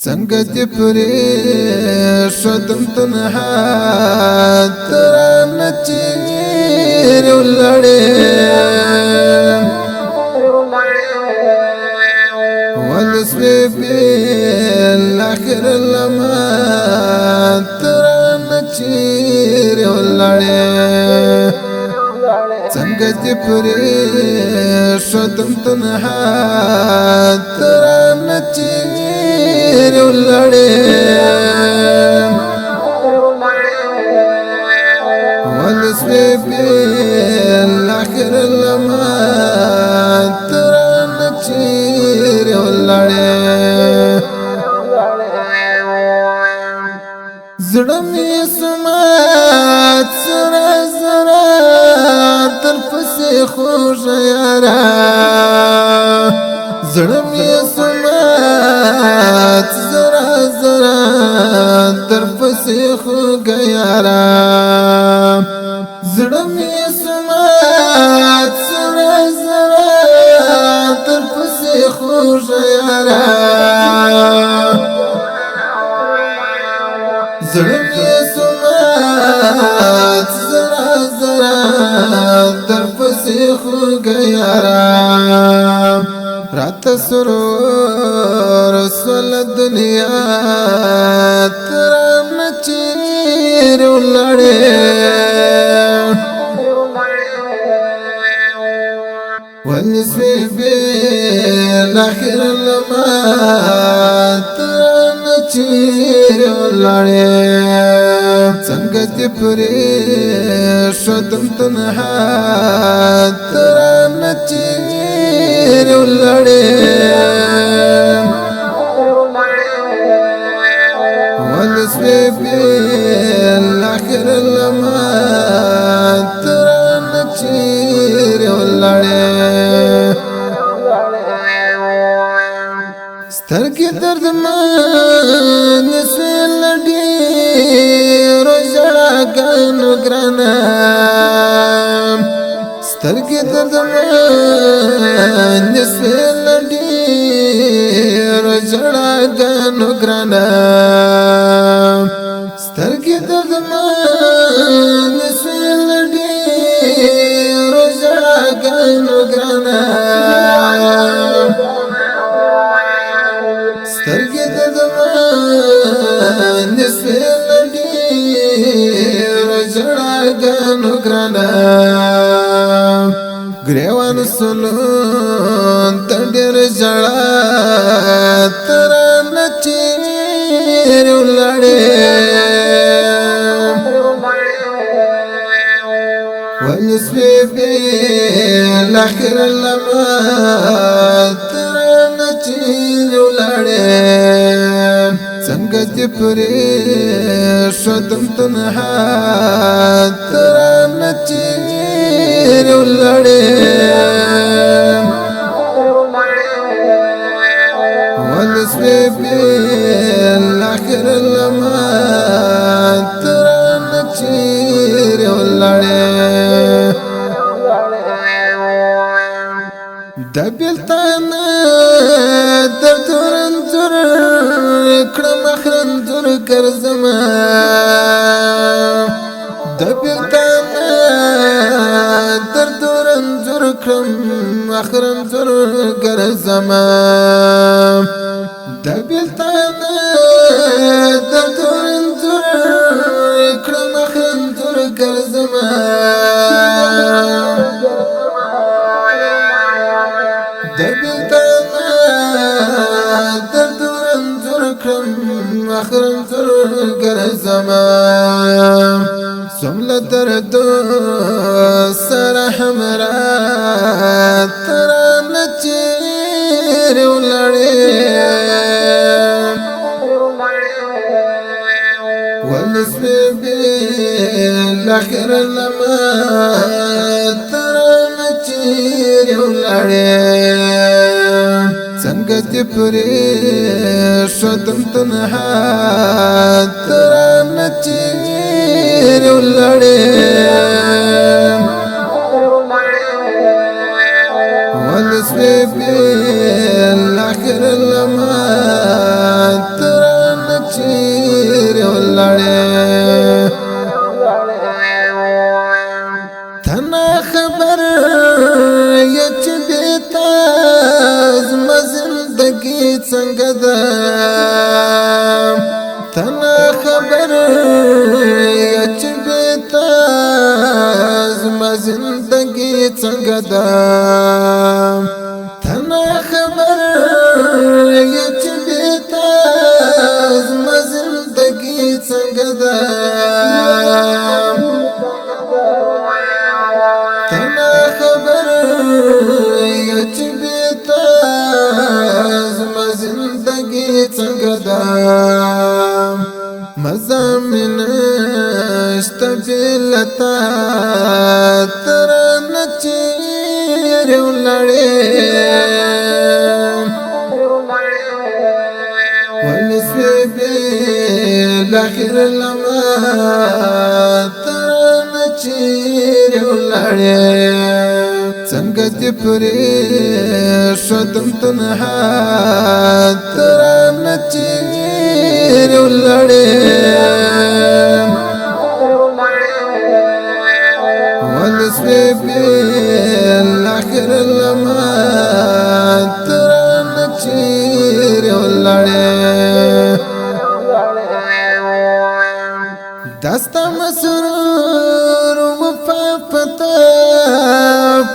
څنګه دې پرې شدم تنها ترانه چیرې ولړې ولسوي بالاخر لما ترانه چیرې ولړې څنګه دې پرې شدم تنها ترانه چیرې ولړې ولسوي بالاخر لما ترانه چیرې ولړې زړه مې سمات سره زره تر پسې خوږ یاره زړه مې سمات زره زره تر پسې خوږ یاره زړه مې سمات سره زره تر پسې خوږ یاره زړه مې سمات زره زره در پسې خوږ یاره راته سرور سول دنیا ترانه چیرې ولړې ولسوي بالاخر لما ترانه چیرې ولړې څنګه دې پرې شدم تنها ترانه چیرې ولړې ولسوي بالاخر لما ترانه چیرې ولړې سترګې دردمان سویل ډېرو ژړاګانو ګرانه سترګې دردمان سویل ډېرو ژړاګانو ګرانه سترګې دردمان سویل ډېرو ژړاګانو ګرانه سترګې د زمان سویل ډېرو ژړاګانو ګرانه ګریوان سلون ته ډېر ژړا ترانه چیرې ولړې ولسوي بالاخر لما ترانه چیرې ولړې څنګه دې پرې شدم تنها ترانه چیرې ولړې ولسوي بالاخر لما ترانه چیرې ولړې د بیلتانه در تورن تور کړم اخرن تور ګرځما د بیلتانه در تورن تور کړم اخرن تور ګرځما د بیلتانه در تورن تور کړم اخرن تور ګرځما اخرم تر ګرځما سمله درد سره همرا ترانه چیرې ولړې ولسوي بالاخر لما ترانه چیرې ولړې څنګه دې پرې شدم تنها ترانه چیرې ولړې ولسوي بالاخر لما تنا خبر یا چې بیتا زما زندگی څنګه ده تنا خبر یا چې بیتا زما زندگی څنګه ده تنا خبر یا چې بیتا زما زندگی څنګه ده مزامن اشتبلتا ترن چیر ولړې ولسوي بالاخر لما ترن چیر ولړې څنګه دې پرې شدم تنها ترن چیر ولړې ولسوي بالاخر لما ترن چیر ولړې دستا مسرور وفا پتا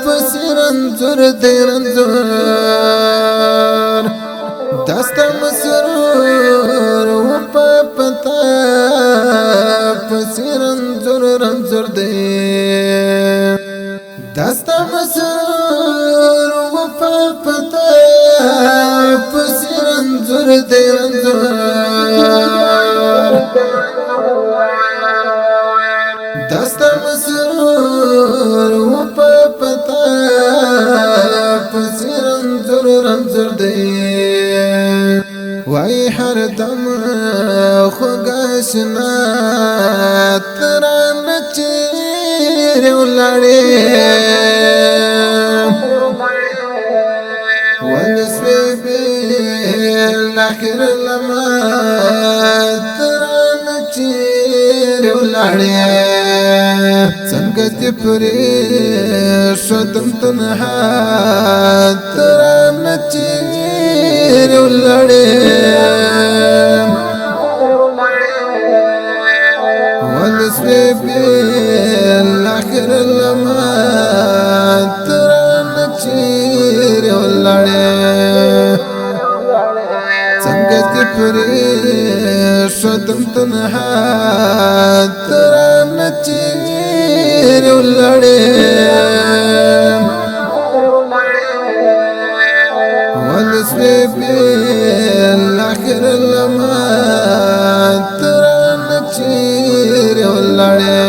پسرنزور دیرنزور دستا مسرور وفا پتا پسرنزور رنزور دیر دستا مسرور وفا پتا پسرنزور دیرنزور دستا مسرور وپا پتا پسرنزور رنزور دی وای هر دم خوگاشنا تران چیر ولړې ولسوي بالاخر لما تران چیر ولړې څنګه دې پرې شدم تنها ترن چیر ولړې ولسوي بالاخر لما ترن چیر ولړې څنګه دې پرې شدم تنها ترن چیر ولړې ولسوي بالاخر لما ترن چیر ولړې